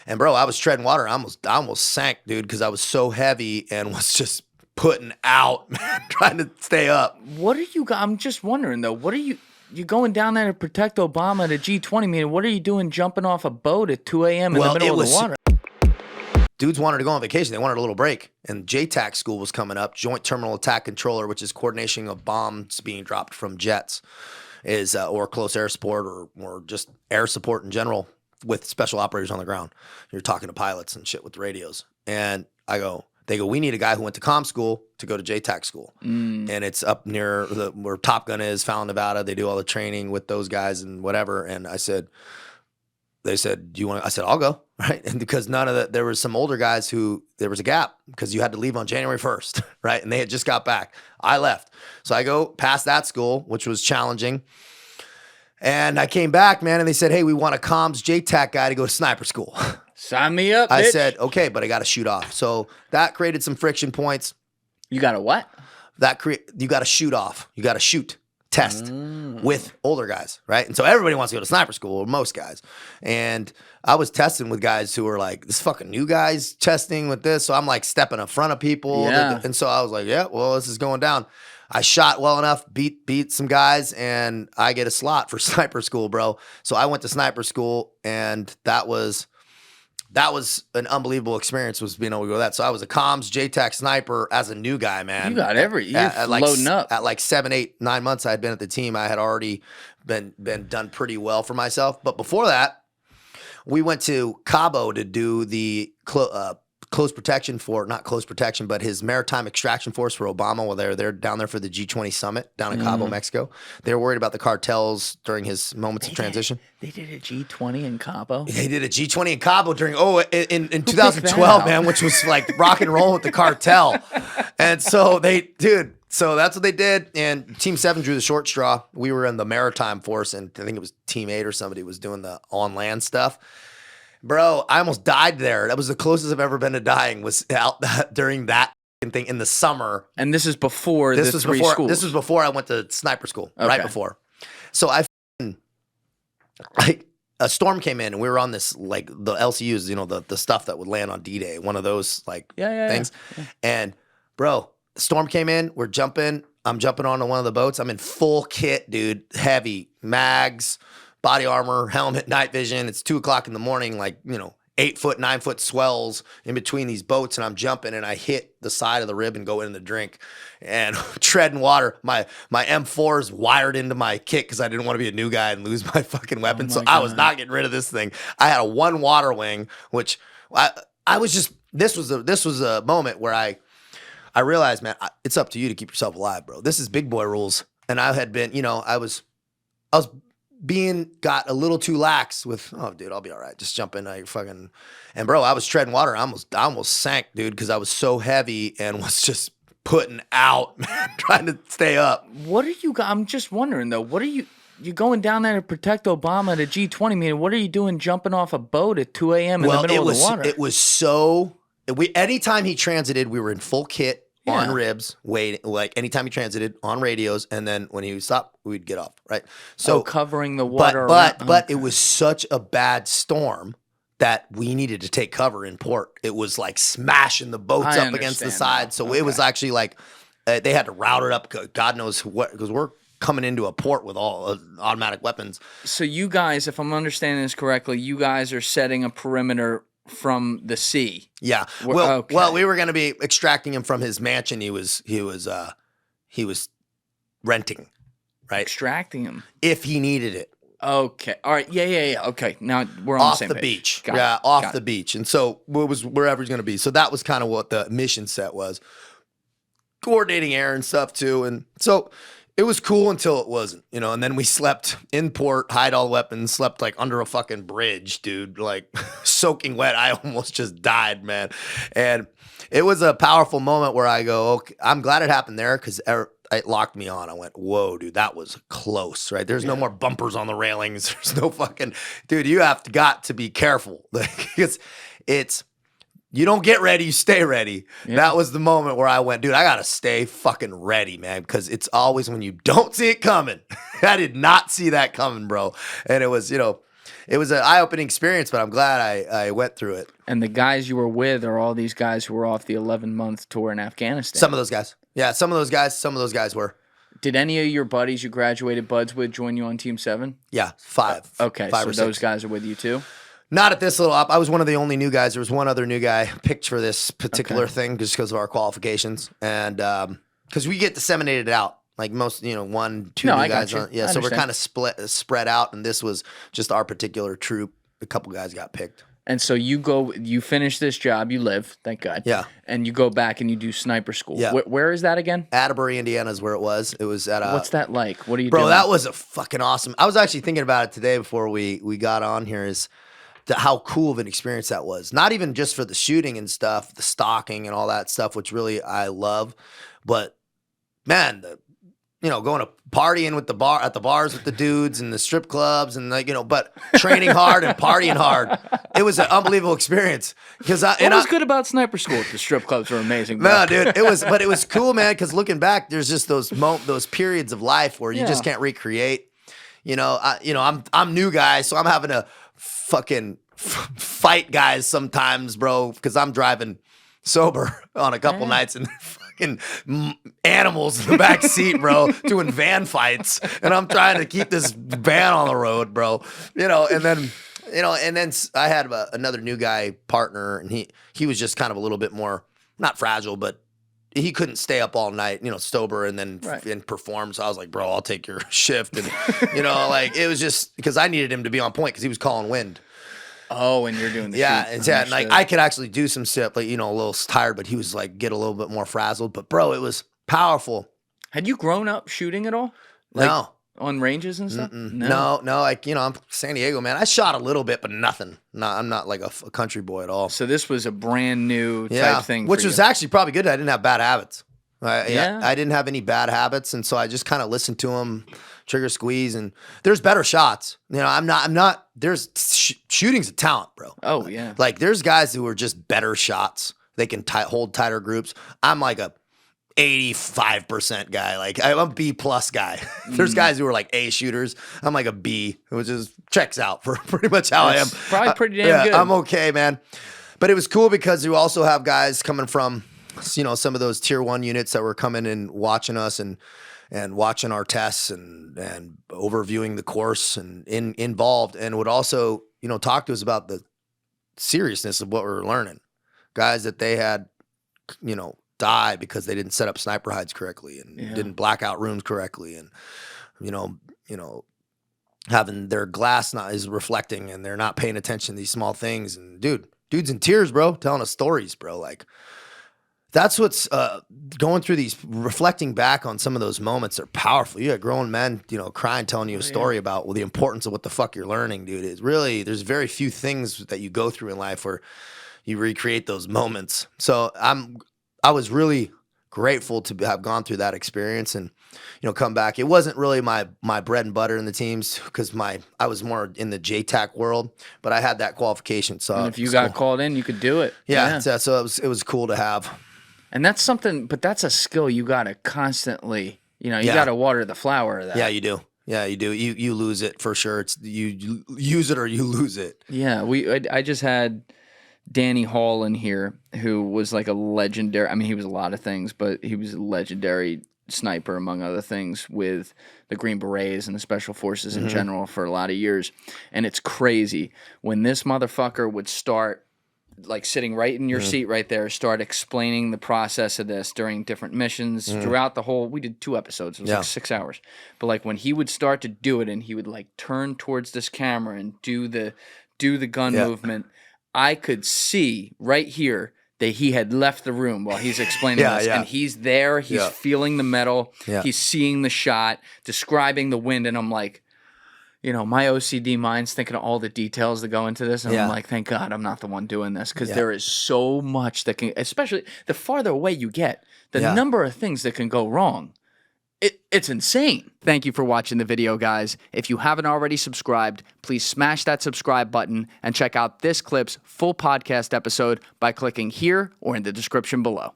And bro, I was treading water. I almost sank, dude, because I was so heavy and was just putting out, man, trying to stay up. What are you? I'm just wondering though. What are you? You going down there to protect Obama at a G20 meeting? What are you doing jumping off a boat at 2 a.m. in the middle of the water? Dudes wanted to go on vacation. They wanted a little break. And JTAC school was coming up, Joint Terminal Attack Controller, which is coordination of bombs being dropped from jets, or close air support or just air support in general with special operators on the ground. You're talking to pilots and shit with the radios. And they go, we need a guy who went to comm school to go to JTAC school. And it's up near where Top Gun is, Fallon, Nevada. They do all the training with those guys and whatever. And they said, do you want to? I said, I'll go. Right. And because there was some older guys there was a gap because you had to leave on January 1st. Right. And they had just got back. I left. So I go past that school, which was challenging. And I came back, man. And they said, hey, we want a comms JTAC guy to go to sniper school. Sign me up, I bitch. said, okay, but I got to shoot off. So that created some friction points. You got to what? You got to shoot off. You got to shoot test with older guys, right? And so everybody wants to go to sniper school, or most guys. And I was testing with guys who were like, this fucking new guy's testing with this. So I'm like stepping in front of people. Yeah. And so I was like, yeah, well, this is going down. I shot well enough, beat some guys, and I get a slot for sniper school, bro. So I went to sniper school, and that was an unbelievable experience, was being able to go to that. So I was a comms JTAC sniper as a new guy, man. You got you're loading up. At like 7, 8, 9 months I had been at the team. I had already been done pretty well for myself. But before that, we went to Cabo to do the close protection not close protection, but his maritime extraction force for Obama while they're down there for the G20 summit down in Cabo, Mexico. They were worried about the cartels during his moments of transition. They did a G20 in Cabo. They did a G20 in Cabo in 2012, man, which was like rock and roll with the cartel. And so so that's what they did. And Team 7 drew the short straw. We were in the maritime force, and I think it was Team 8 or somebody was doing the on land stuff. Bro, I almost died there. That was the closest I've ever been to dying, was out during that thing in the summer. And this is before three schools. This was before I went to sniper school, right before. So a storm came in, and we were on this, like, the LCUs, the stuff that would land on D-Day, one of those things. Yeah. And bro, the storm came in, we're jumping. I'm jumping onto one of the boats. I'm in full kit, dude, heavy mags, body armor, helmet, night vision. It's 2:00 in the morning, 8-foot, 9-foot swells in between these boats, and I'm jumping, and I hit the side of the rib and go in the drink and treading water. My M4 is wired into my kit because I didn't want to be a new guy and lose my fucking weapon. So I was not getting rid of this thing. I had a one water wing, which I was just, this was a moment where I realized, man, it's up to you to keep yourself alive, bro. This is big boy rules. And I had been, I was got a little too lax with, oh, dude, I'll be all right. Just jump in. And bro, I was treading water. I almost sank, dude, because I was so heavy and was just putting out, man, trying to stay up. What are you? I'm just wondering though. What are you? You going down there to protect Obama at a G20 meeting? What are you doing jumping off a boat at 2 a.m. in the middle of the water? It was so. Anytime he transited, we were in full kit. On ribs, waiting, like anytime he transited, on radios, and then when he would stop, we'd get off, right? So covering the water. But it was such a bad storm that we needed to take cover in port. It was like smashing the boats up against the side. So it was actually like they had to route it up, God knows what, because we're coming into a port with all automatic weapons. So you guys, if I'm understanding this correctly, you guys are setting a perimeter from the sea. Yeah. Well, we were going to be extracting him from his mansion. He was renting, right? Extracting him if he needed it. Okay. All right. Yeah. Okay. Now we're on the same page. Beach. Off the beach. And so it was wherever he's going to be. So that was kind of what the mission set was. Coordinating air and stuff too. And so it was cool until it wasn't, and then we slept in port, hide all weapons, slept like under a fucking bridge, dude, like soaking wet. I almost just died, man. And it was a powerful moment where I go, okay, I'm glad it happened there because it locked me on. I went, whoa, dude, that was close, right? There's no more bumpers on the railings. There's no fucking, dude, you have got to be careful. It's, you don't get ready, you stay ready. Yeah. That was the moment where I went, dude, I got to stay fucking ready, man, because it's always when you don't see it coming. I did not see that coming, bro. And it was, it was an eye-opening experience, but I'm glad I went through it. And the guys you were with are all these guys who were off the 11-month tour in Afghanistan. Some of those guys. Yeah, some of those guys were. Did any of your buddies you graduated buds with join you on Team 7? Yeah, 5. Okay, 5 so or 6. those guys are with you too? Not at this little op. I was one of the only new guys. There was one other new guy picked for this particular thing just because of our qualifications. And because we get disseminated out. Like most, 1, 2 new guys. So we're kind of spread out. And this was just our particular troop. A couple guys got picked. And so you finish this job, you live, thank God. Yeah. And you go back and you do sniper school. Yeah. Where is that again? Atterbury, Indiana is where it was. It was at What's that like? What are you doing? Bro, that was a fucking awesome. I was actually thinking about it today before we got on here is how cool of an experience that was. Not even just for the shooting and stuff, the stalking and all that stuff, which really I love. But man, going to partying with at the bars with the dudes and the strip clubs and but training hard and partying hard. It was an unbelievable experience. What was good about sniper school? The strip clubs were amazing. No, dude, it was cool, man. Because looking back, there's just those periods of life where you just can't recreate. I'm new guy, so I'm having to fucking fight guys sometimes, bro, because I'm driving sober on a couple nights and fucking animals in the back seat, bro, doing van fights, and I'm trying to keep this van on the road, bro. And then I had another new guy partner, and he was just kind of a little bit more not fragile, but he couldn't stay up all night, sober and then and perform. So I was like, bro, I'll take your shift, and it was just because I needed him to be on point because he was calling wind. Oh, and you're doing the shoot. And like I could actually do some stuff, like a little tired, but he was like get a little bit more frazzled. But bro, it was powerful. Had you grown up shooting at all? No. On ranges and stuff? No. Like I'm San Diego, man. I shot a little bit, but nothing. No, I'm not like a country boy at all. So this was a brand new type thing, which was actually probably good. I didn't have bad habits. I didn't have any bad habits, and so I just kind of listened to them. Trigger squeeze, and there's better shots. I'm not. There's shooting's a talent, bro. Oh yeah. Like there's guys who are just better shots. They can hold tighter groups. I'm like a 85% guy. Like I'm a B+ guy. There's guys who are like A shooters. I'm like a B, which is checks out for pretty much how I am. Probably pretty damn good. I'm okay, man. But it was cool because you also have guys coming from, some of those tier 1 units that were coming and watching us and watching our tests and overviewing the course and involved and would also, talk to us about the seriousness of what we were learning. Guys that they had, die because they didn't set up sniper hides correctly and didn't black out rooms correctly and, having their glass not is reflecting and they're not paying attention to these small things. And dudes in tears, bro, telling us stories, bro. Like, that's what's going through these, reflecting back on some of those moments are powerful. You got grown men, crying, telling you a story about the importance of what the fuck you're learning, dude. It's really, there's very few things that you go through in life where you recreate those moments. So I was really grateful to have gone through that experience and, come back. It wasn't really my bread and butter in the teams because I was more in the JTAC world, but I had that qualification. So and if you got called in, you could do it. Yeah. So it was cool to have. And that's something, but that's a skill you got to constantly, you got to water the flower of that. Yeah, you do. Yeah, you do. You lose it for sure. It's you use it or you lose it. Yeah, I just had Danny Hall in here, who was like a legendary. I mean, he was a lot of things, but he was a legendary sniper among other things with the Green Berets and the Special Forces in general for a lot of years. And it's crazy when this motherfucker would start. Like sitting right in your seat right there, start explaining the process of this during different missions throughout the whole. We did 2 episodes. It was like 6 hours. But like when he would start to do it and he would like turn towards this camera and do the gun movement, I could see right here that he had left the room while he's explaining this. And he's there. He's feeling the metal. He's seeing the shot, describing the wind. And I'm like, my OCD mind's thinking of all the details that go into this. And I'm like, thank God I'm not the one doing this because there is so much that can, especially the farther away you get, the number of things that can go wrong. It's insane. Thank you for watching the video, guys. If you haven't already subscribed, please smash that subscribe button and check out this clip's full podcast episode by clicking here or in the description below.